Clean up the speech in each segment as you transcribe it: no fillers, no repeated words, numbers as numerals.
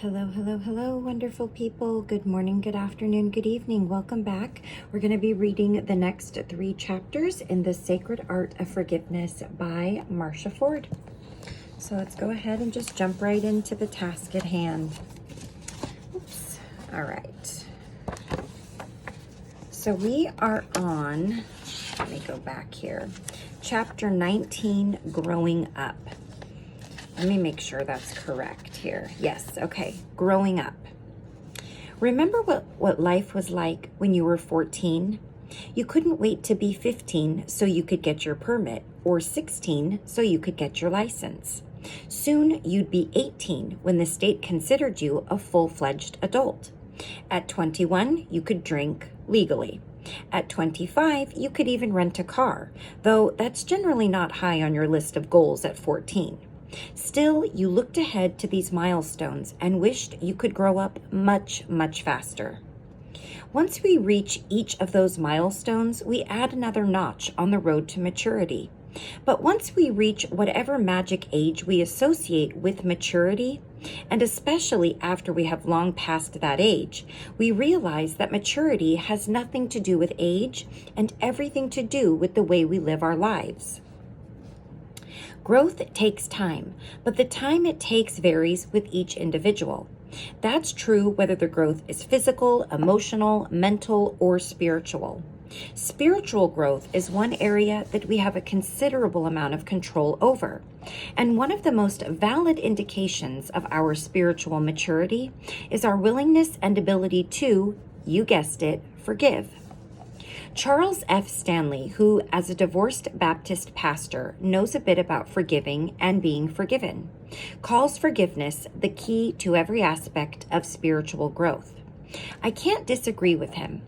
Hello, hello, hello, wonderful people. Good morning, good afternoon, good evening. Welcome back. We're going to be reading the next 3 chapters in The Sacred Art of Forgiveness by Marcia Ford. So let's go ahead and just jump right into the task at hand. Oops. All right. So we are on, let me go back here, chapter 19, Growing Up. Let me make sure that's correct here. Yes, okay. Growing up. Remember what life was like when you were 14? You couldn't wait to be 15 so you could get your permit, or 16 so you could get your license. Soon you'd be 18 when the state considered you a full-fledged adult. At 21, you could drink legally. At 25, you could even rent a car, though that's generally not high on your list of goals at 14. Still, you looked ahead to these milestones and wished you could grow up much, much faster. Once we reach each of those milestones, we add another notch on the road to maturity. But once we reach whatever magic age we associate with maturity, and especially after we have long passed that age, we realize that maturity has nothing to do with age and everything to do with the way we live our lives. Growth takes time, but the time it takes varies with each individual. That's true whether the growth is physical, emotional, mental, or spiritual. Spiritual growth is one area that we have a considerable amount of control over. And one of the most valid indications of our spiritual maturity is our willingness and ability to, you guessed it, forgive. Charles F. Stanley, who as a divorced Baptist pastor knows a bit about forgiving and being forgiven, calls forgiveness the key to every aspect of spiritual growth. I can't disagree with him.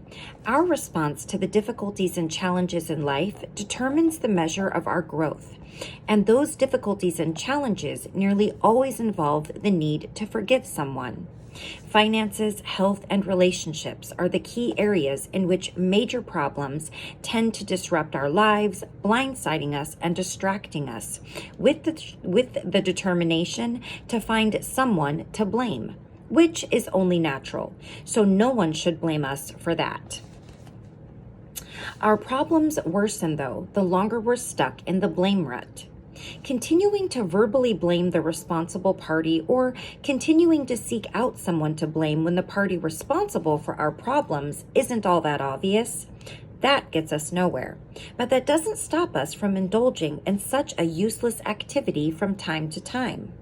Our response to the difficulties and challenges in life determines the measure of our growth, and those difficulties and challenges nearly always involve the need to forgive someone. Finances, health, and relationships are the key areas in which major problems tend to disrupt our lives, blindsiding us and distracting us, with the determination to find someone to blame, which is only natural, so no one should blame us for that. Our problems worsen, though, the longer we're stuck in the blame rut. Continuing to verbally blame the responsible party or continuing to seek out someone to blame when the party responsible for our problems isn't all that obvious, that gets us nowhere. But that doesn't stop us from indulging in such a useless activity from time to time.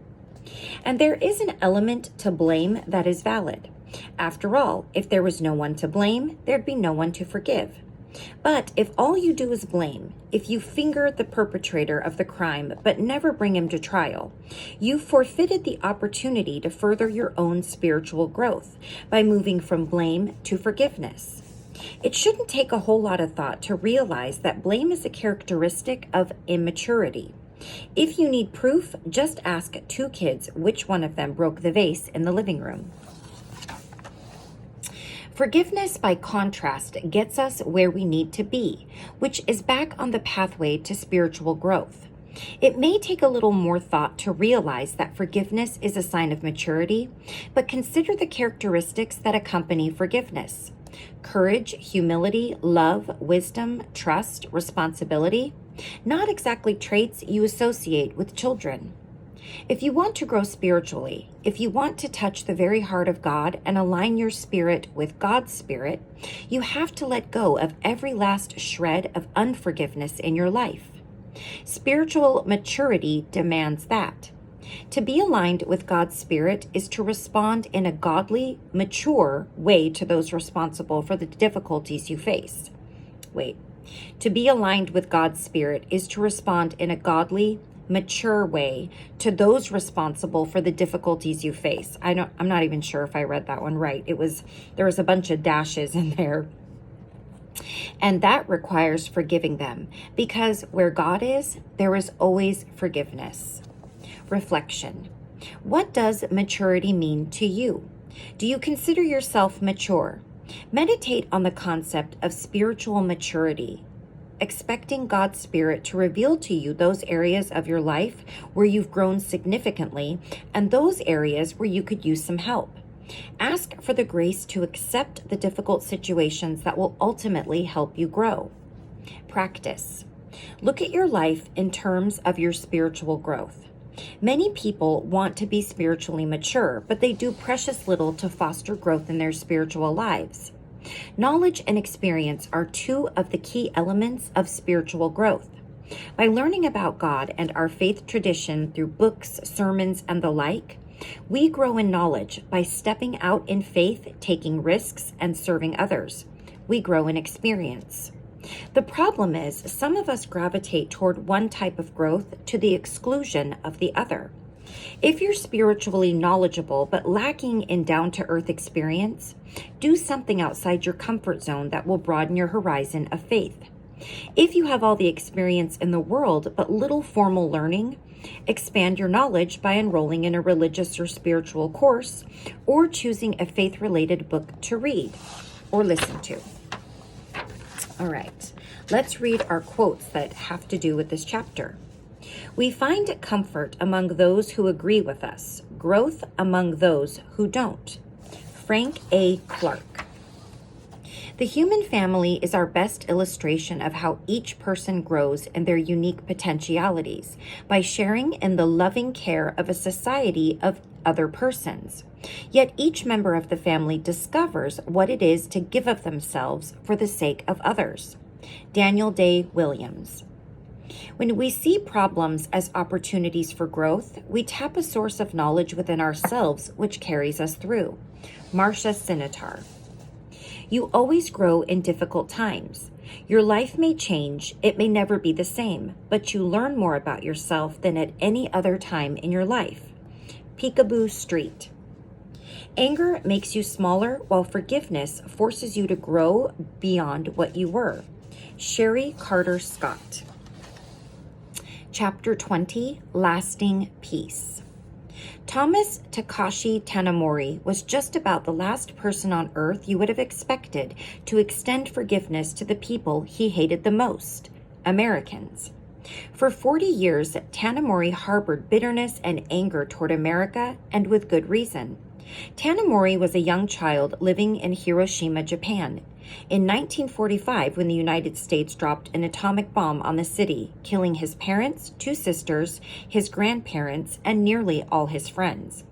And there is an element to blame that is valid. After all, if there was no one to blame, there'd be no one to forgive. But if all you do is blame, if you finger the perpetrator of the crime but never bring him to trial, you've forfeited the opportunity to further your own spiritual growth by moving from blame to forgiveness. It shouldn't take a whole lot of thought to realize that blame is a characteristic of immaturity. If you need proof, just ask 2 kids which one of them broke the vase in the living room. Forgiveness, by contrast, gets us where we need to be, which is back on the pathway to spiritual growth. It may take a little more thought to realize that forgiveness is a sign of maturity, but consider the characteristics that accompany forgiveness. Courage, humility, love, wisdom, trust, responsibility, not exactly traits you associate with children. If you want to grow spiritually, if you want to touch the very heart of God and align your spirit with God's spirit, you have to let go of every last shred of unforgiveness in your life. Spiritual maturity demands that. To be aligned with God's spirit is to respond in a godly, mature way to those responsible for the difficulties you face. To be aligned with God's spirit is to respond in a godly, mature way to those responsible for the difficulties you face. I'm not even sure if I read that one right. There was a bunch of dashes in there. And that requires forgiving them, because where God is, there is always forgiveness. Reflection. What does maturity mean to you? Do you consider yourself mature? Meditate on the concept of spiritual maturity expecting God's Spirit to reveal to you those areas of your life where you've grown significantly and those areas where you could use some help. Ask for the grace to accept the difficult situations that will ultimately help you grow. Practice. Look at your life in terms of your spiritual growth. Many people want to be spiritually mature, but they do precious little to foster growth in their spiritual lives. Knowledge and experience are two of the key elements of spiritual growth. By learning about God and our faith tradition through books, sermons, and the like, we grow in knowledge by stepping out in faith, taking risks, and serving others. We grow in experience. The problem is, some of us gravitate toward one type of growth to the exclusion of the other. If you're spiritually knowledgeable but lacking in down-to-earth experience, do something outside your comfort zone that will broaden your horizon of faith. If you have all the experience in the world but little formal learning, expand your knowledge by enrolling in a religious or spiritual course or choosing a faith-related book to read or listen to. All right, let's read our quotes that have to do with this chapter. We find comfort among those who agree with us, growth among those who don't. Frank A. Clark. The human family is our best illustration of how each person grows in their unique potentialities by sharing in the loving care of a society of other persons. Yet each member of the family discovers what it is to give of themselves for the sake of others. Daniel Day Williams. When we see problems as opportunities for growth, we tap a source of knowledge within ourselves which carries us through. Marcia Sinitar. You always grow in difficult times. Your life may change, it may never be the same, but you learn more about yourself than at any other time in your life. Peekaboo Street. Anger makes you smaller, while forgiveness forces you to grow beyond what you were. Sherry Carter Scott. Chapter 20, Lasting Peace. Thomas Takashi Tanimori was just about the last person on earth you would have expected to extend forgiveness to the people he hated the most, Americans. For 40 years, Tanimori harbored bitterness and anger toward America, and with good reason. Tanimori was a young child living in Hiroshima, Japan. In 1945, when the United States dropped an atomic bomb on the city, killing his parents, 2 sisters, his grandparents, and nearly all his friends.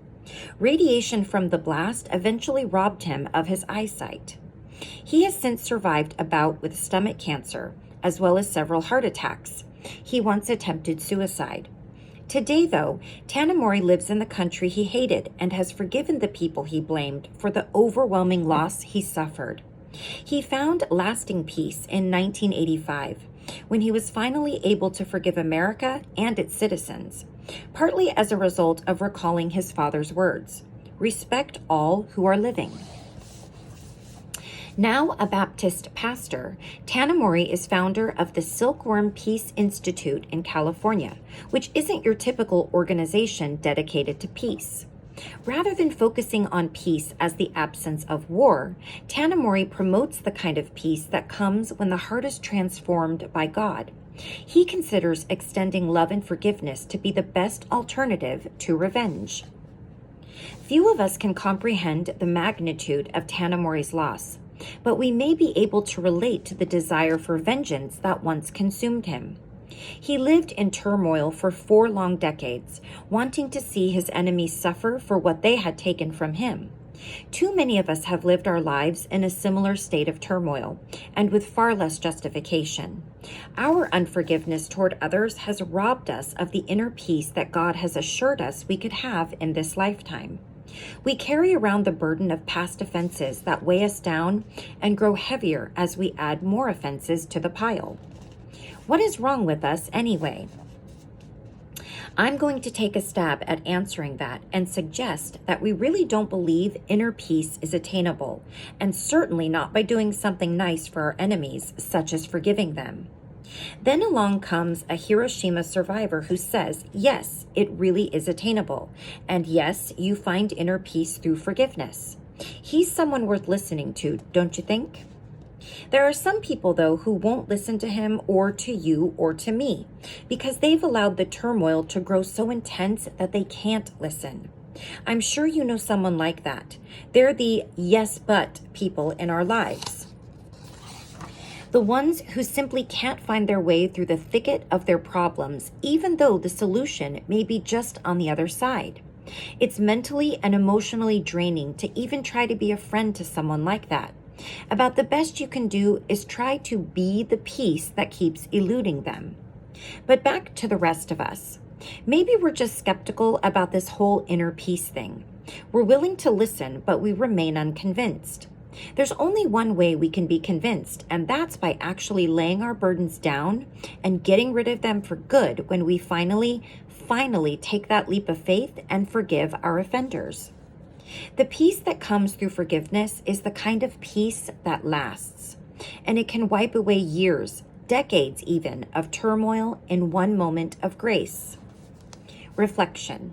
Radiation from the blast eventually robbed him of his eyesight. He has since survived a bout with stomach cancer, as well as several heart attacks. He once attempted suicide. Today, though, Tanimori lives in the country he hated and has forgiven the people he blamed for the overwhelming loss he suffered. He found lasting peace in 1985, when he was finally able to forgive America and its citizens, partly as a result of recalling his father's words, "Respect all who are living." Now a Baptist pastor, Tanimori is founder of the Silkworm Peace Institute in California, which isn't your typical organization dedicated to peace. Rather than focusing on peace as the absence of war, Tanimori promotes the kind of peace that comes when the heart is transformed by God. He considers extending love and forgiveness to be the best alternative to revenge. Few of us can comprehend the magnitude of Tanimori's loss, but we may be able to relate to the desire for vengeance that once consumed him. He lived in turmoil for 4 long decades, wanting to see his enemies suffer for what they had taken from him. Too many of us have lived our lives in a similar state of turmoil, and with far less justification. Our unforgiveness toward others has robbed us of the inner peace that God has assured us we could have in this lifetime. We carry around the burden of past offenses that weigh us down and grow heavier as we add more offenses to the pile. What is wrong with us anyway? I'm going to take a stab at answering that and suggest that we really don't believe inner peace is attainable, and certainly not by doing something nice for our enemies, such as forgiving them. Then along comes a Hiroshima survivor who says, yes, it really is attainable, and yes, you find inner peace through forgiveness. He's someone worth listening to, don't you think? There are some people, though, who won't listen to him or to you or to me because they've allowed the turmoil to grow so intense that they can't listen. I'm sure you know someone like that. They're the yes, but people in our lives. The ones who simply can't find their way through the thicket of their problems, even though the solution may be just on the other side. It's mentally and emotionally draining to even try to be a friend to someone like that. About the best you can do is try to be the peace that keeps eluding them. But back to the rest of us. Maybe we're just skeptical about this whole inner peace thing. We're willing to listen, but we remain unconvinced. There's only one way we can be convinced, and that's by actually laying our burdens down and getting rid of them for good when we finally take that leap of faith and forgive our offenders. The peace that comes through forgiveness is the kind of peace that lasts, and it can wipe away years, decades even, of turmoil in one moment of grace. Reflection.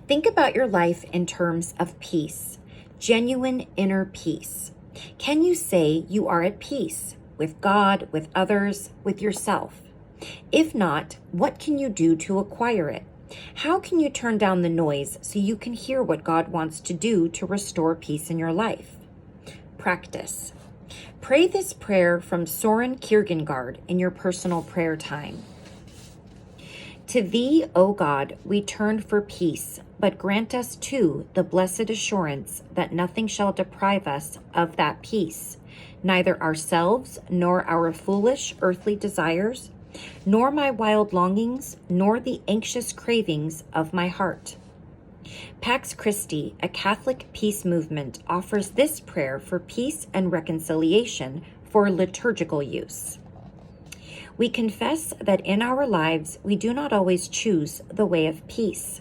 Think about your life in terms of peace, genuine inner peace. Can you say you are at peace with God, with others, with yourself? If not, what can you do to acquire it? How can you turn down the noise so you can hear what God wants to do to restore peace in your life? Practice. Pray this prayer from Soren Kierkegaard in your personal prayer time. To thee, O God, we turn for peace, but grant us too the blessed assurance that nothing shall deprive us of that peace, neither ourselves nor our foolish earthly desires, nor my wild longings, nor the anxious cravings of my heart. Pax Christi, a Catholic peace movement, offers this prayer for peace and reconciliation for liturgical use. We confess that in our lives we do not always choose the way of peace.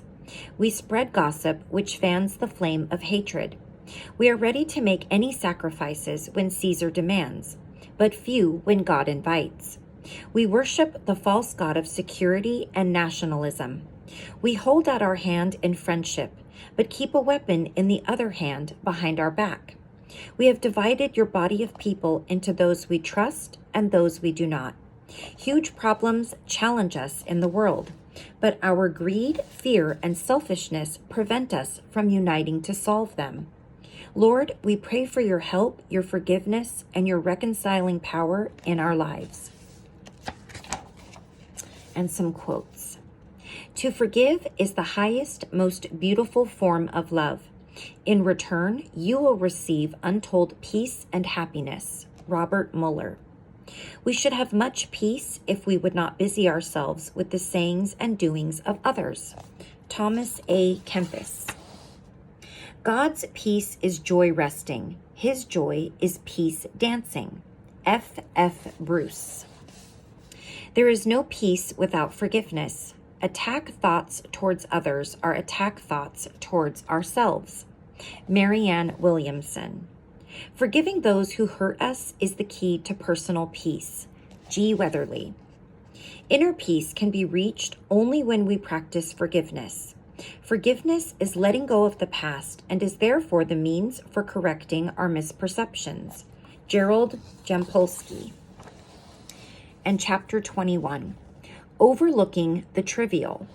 We spread gossip which fans the flame of hatred. We are ready to make any sacrifices when Caesar demands, but few when God invites. We worship the false god of security and nationalism. We hold out our hand in friendship, but keep a weapon in the other hand behind our back. We have divided your body of people into those we trust and those we do not. Huge problems challenge us in the world, but our greed, fear, and selfishness prevent us from uniting to solve them. Lord, we pray for your help, your forgiveness, and your reconciling power in our lives. And some quotes. To forgive is the highest, most beautiful form of love. In return, you will receive untold peace and happiness. Robert Mueller. We should have much peace if we would not busy ourselves with the sayings and doings of others. Thomas A. Kempis. God's peace is joy resting. His joy is peace dancing. F. F. Bruce. There is no peace without forgiveness. Attack thoughts towards others are attack thoughts towards ourselves. Marianne Williamson. Forgiving those who hurt us is the key to personal peace. G. Weatherly. Inner peace can be reached only when we practice forgiveness. Forgiveness is letting go of the past and is therefore the means for correcting our misperceptions. Gerald Jampolsky. And chapter 21, Overlooking the Trivial.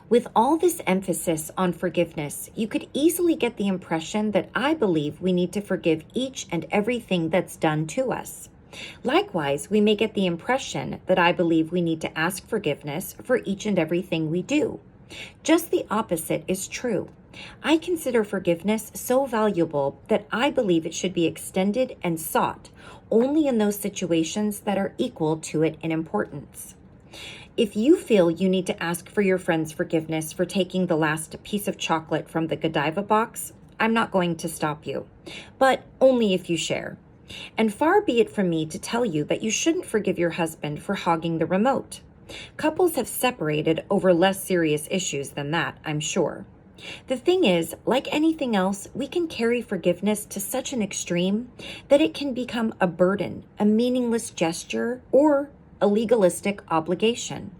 With all this emphasis on forgiveness, you could easily get the impression that I believe we need to forgive each and everything that's done to us. Likewise, we may get the impression that I believe we need to ask forgiveness for each and everything we do. Just the opposite is true. I consider forgiveness so valuable that I believe it should be extended and sought only in those situations that are equal to it in importance. If you feel you need to ask for your friend's forgiveness for taking the last piece of chocolate from the Godiva box, I'm not going to stop you, but only if you share. And far be it from me to tell you that you shouldn't forgive your husband for hogging the remote. Couples have separated over less serious issues than that, I'm sure. The thing is, like anything else, we can carry forgiveness to such an extreme that it can become a burden, a meaningless gesture, or a legalistic obligation.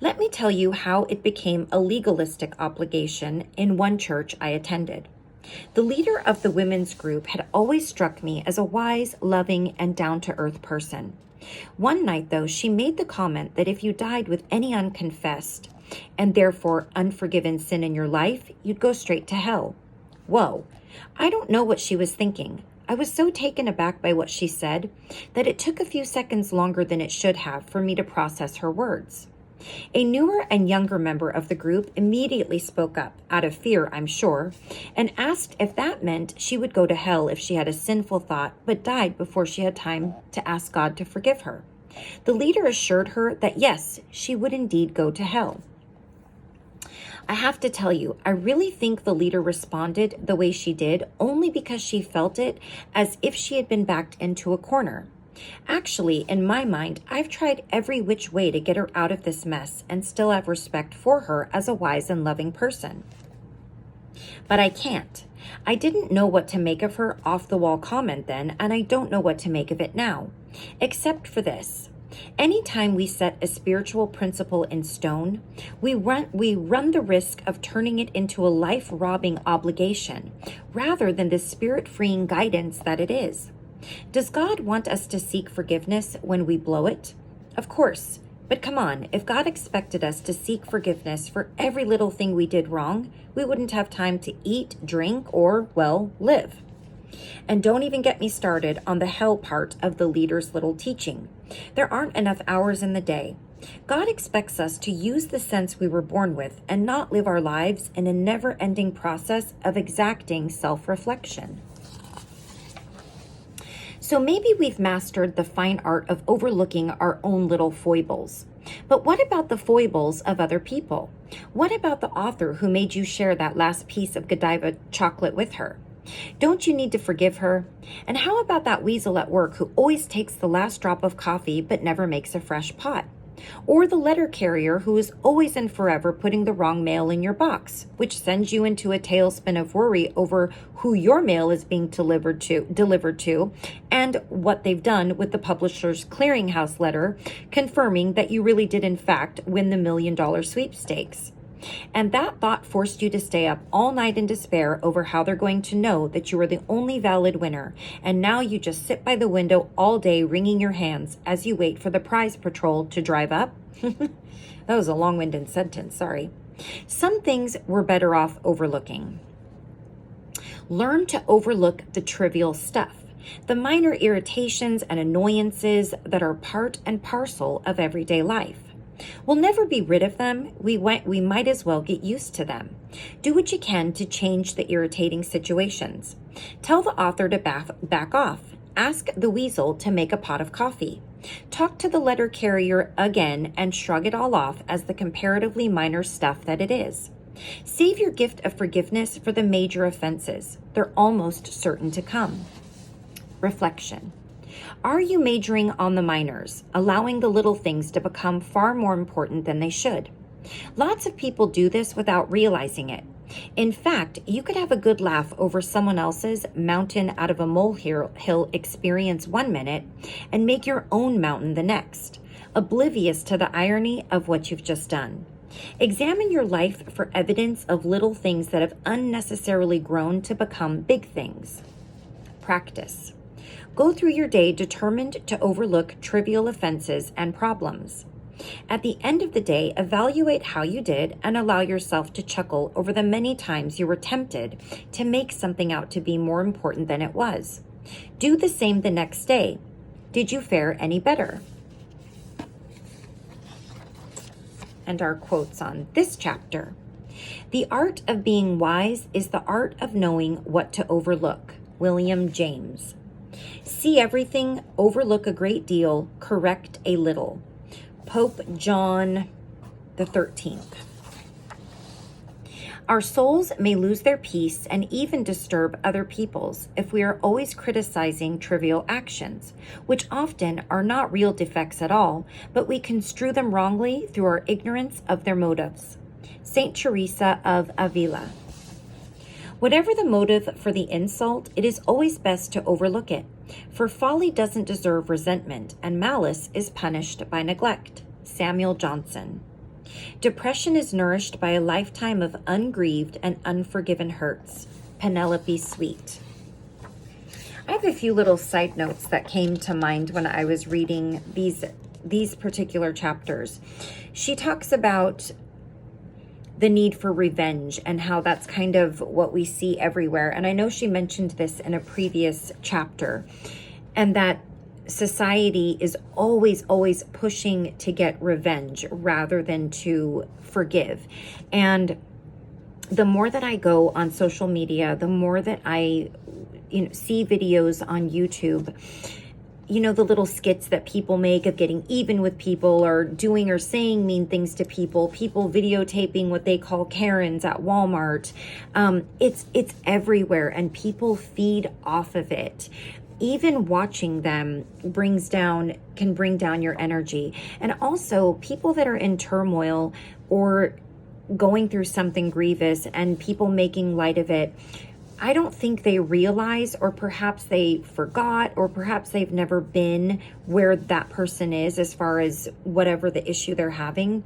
Let me tell you how it became a legalistic obligation in one church I attended. The leader of the women's group had always struck me as a wise, loving, and down-to-earth person. One night, though, she made the comment that if you died with any unconfessed and therefore unforgiven sin in your life, you'd go straight to hell. Whoa, I don't know what she was thinking. I was so taken aback by what she said that it took a few seconds longer than it should have for me to process her words. A newer and younger member of the group immediately spoke up, out of fear, I'm sure, and asked if that meant she would go to hell if she had a sinful thought but died before she had time to ask God to forgive her. The leader assured her that yes, she would indeed go to hell. I have to tell you, I really think the leader responded the way she did only because she felt it as if she had been backed into a corner. Actually, in my mind, I've tried every which way to get her out of this mess and still have respect for her as a wise and loving person. But I can't. I didn't know what to make of her off-the-wall comment then, and I don't know what to make of it now, except for this. Anytime we set a spiritual principle in stone, we run the risk of turning it into a life-robbing obligation rather than the spirit-freeing guidance that it is. Does God want us to seek forgiveness when we blow it? Of course, but come on, if God expected us to seek forgiveness for every little thing we did wrong, we wouldn't have time to eat, drink, or, well, live. And don't even get me started on the hell part of the leader's little teaching. There aren't enough hours in the day. God expects us to use the sense we were born with and not live our lives in a never-ending process of exacting self-reflection. So maybe we've mastered the fine art of overlooking our own little foibles. But what about the foibles of other people? What about the author who made you share that last piece of Godiva chocolate with her? Don't you need to forgive her? And how about that weasel at work who always takes the last drop of coffee but never makes a fresh pot? Or the letter carrier who is always and forever putting the wrong mail in your box, which sends you into a tailspin of worry over who your mail is being delivered to, and what they've done with the publisher's clearinghouse letter confirming that you really did in fact win the $1 million sweepstakes. And that thought forced you to stay up all night in despair over how they're going to know that you are the only valid winner, and now you just sit by the window all day wringing your hands as you wait for the prize patrol to drive up? That was a long-winded sentence, sorry. Some things we're better off overlooking. Learn to overlook the trivial stuff, the minor irritations and annoyances that are part and parcel of everyday life. We'll never be rid of them. We might as well get used to them. Do what you can to change the irritating situations. Tell the author to back off. Ask the weasel to make a pot of coffee. Talk to the letter carrier again and shrug it all off as the comparatively minor stuff that it is. Save your gift of forgiveness for the major offenses. They're almost certain to come. Reflection. Are you majoring on the minors, allowing the little things to become far more important than they should? Lots of people do this without realizing it. In fact, you could have a good laugh over someone else's mountain out of a molehill experience 1 minute and make your own mountain the next, oblivious to the irony of what you've just done. Examine your life for evidence of little things that have unnecessarily grown to become big things. Practice. Go through your day determined to overlook trivial offenses and problems. At the end of the day, evaluate how you did and allow yourself to chuckle over the many times you were tempted to make something out to be more important than it was. Do the same the next day. Did you fare any better? And our quotes on this chapter. The art of being wise is the art of knowing what to overlook. William James. See everything, overlook a great deal, correct a little. Pope John XIII. Our souls may lose their peace and even disturb other people's if we are always criticizing trivial actions, which often are not real defects at all, but we construe them wrongly through our ignorance of their motives. Saint Teresa of Avila. Whatever the motive for the insult, it is always best to overlook it, for folly doesn't deserve resentment, and malice is punished by neglect. Samuel Johnson. Depression is nourished by a lifetime of ungrieved and unforgiven hurts. Penelope Sweet. I have a few little side notes that came to mind when I was reading these particular chapters. She talks about the need for revenge and how that's kind of what we see everywhere. And I know she mentioned this in a previous chapter, and that society is always pushing to get revenge rather than to forgive. And the more that I go on social media, the more that I see videos on YouTube, the little skits that people make of getting even with people, or doing or saying mean things to people videotaping what they call Karens at Walmart. It's everywhere, and people feed off of it. Even watching them can bring down your energy. And also, people that are in turmoil or going through something grievous and people making light of it, I don't think they realize, or perhaps they forgot, or perhaps they've never been where that person is as far as whatever the issue they're having.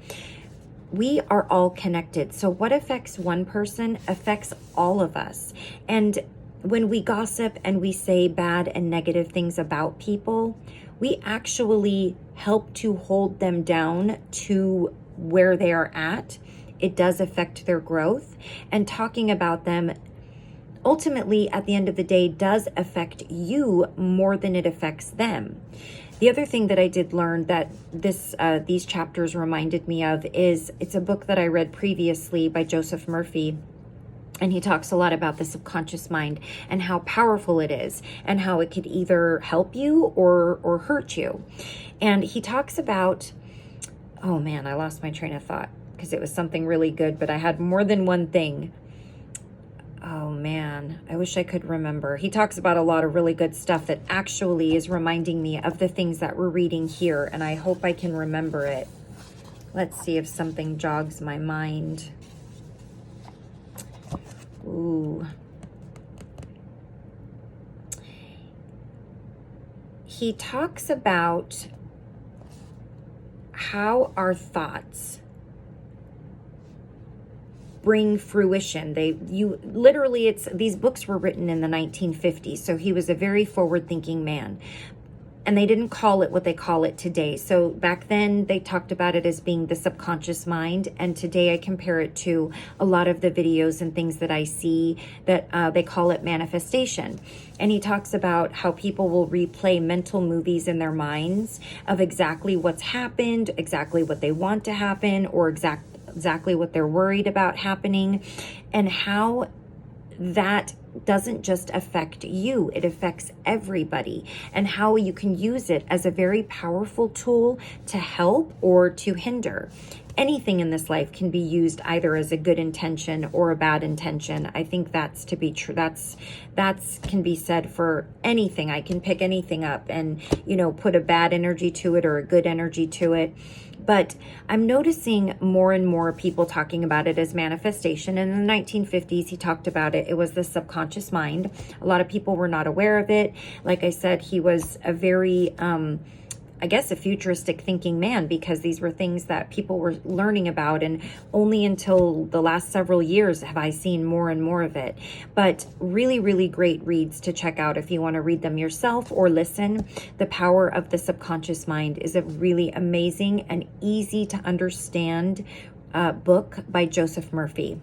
We are all connected. So what affects one person affects all of us. And when we gossip and we say bad and negative things about people, we actually help to hold them down to where they are at. It does affect their growth. And talking about them ultimately, at the end of the day, does affect you more than it affects them. The other thing that I did learn that these chapters reminded me of is, it's a book that I read previously by Joseph Murphy. And he talks a lot about the subconscious mind and how powerful it is, and how it could either help you or hurt you. And he talks about, oh man, I lost my train of thought because it was something really good, but I had more than one thing. Oh man, I wish I could remember. He talks about a lot of really good stuff that actually is reminding me of the things that we're reading here, and I hope I can remember it. Let's see if something jogs my mind. Ooh. He talks about how our thoughts bring fruition. These books were written in the 1950s, so he was a very forward-thinking man. And they didn't call it what they call it today. So back then they talked about it as being the subconscious mind, and today I compare it to a lot of the videos and things that I see that they call it manifestation. And he talks about how people will replay mental movies in their minds of exactly what's happened, exactly what they want to happen, or exactly what they're worried about happening, and how that doesn't just affect you, it affects everybody, and how you can use it as a very powerful tool to help or to hinder. Anything in this life can be used either as a good intention or a bad intention. I think that's to be true. That's can be said for anything. I can pick anything up and, put a bad energy to it or a good energy to it. But I'm noticing more and more people talking about it as manifestation. In the 1950s, he talked about it. It was the subconscious mind. A lot of people were not aware of it. Like I said, he was a very, a futuristic thinking man, because these were things that people were learning about, and only until the last several years have I seen more and more of it. But really, really great reads to check out if you want to read them yourself or listen. The Power of the Subconscious Mind is a really amazing and easy to understand book by Joseph Murphy.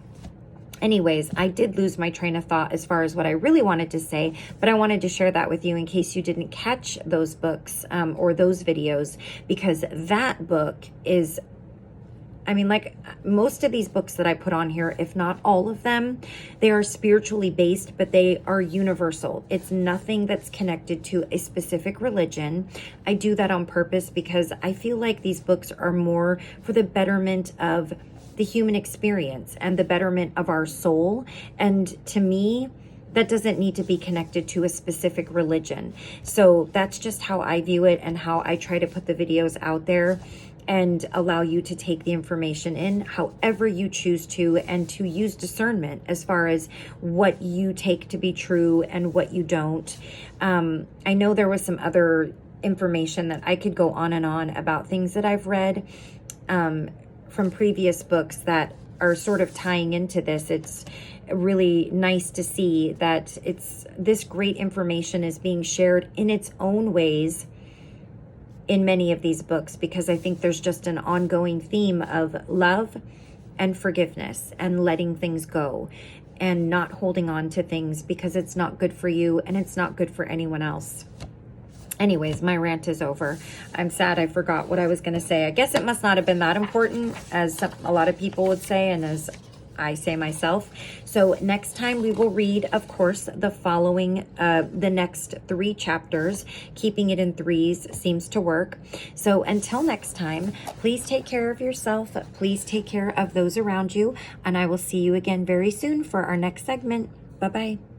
Anyways, I did lose my train of thought as far as what I really wanted to say, but I wanted to share that with you in case you didn't catch those books or those videos, because that book is, like most of these books that I put on here, if not all of them, they are spiritually based, but they are universal. It's nothing that's connected to a specific religion. I do that on purpose because I feel like these books are more for the betterment of the human experience and the betterment of our soul. And to me, that doesn't need to be connected to a specific religion. So that's just how I view it and how I try to put the videos out there and allow you to take the information in however you choose to, and to use discernment as far as what you take to be true and what you don't. I know there was some other information that I could go on and on about things that I've read from previous books that are sort of tying into this, it's really nice to see that this great information is being shared in its own ways in many of these books, because I think there's just an ongoing theme of love and forgiveness and letting things go and not holding on to things because it's not good for you and it's not good for anyone else. Anyways, my rant is over. I'm sad I forgot what I was going to say. I guess it must not have been that important, as a lot of people would say, and as I say myself. So next time we will read, of course, the following, the next 3 chapters. Keeping it in 3s seems to work. So until next time, please take care of yourself. Please take care of those around you. And I will see you again very soon for our next segment. Bye-bye.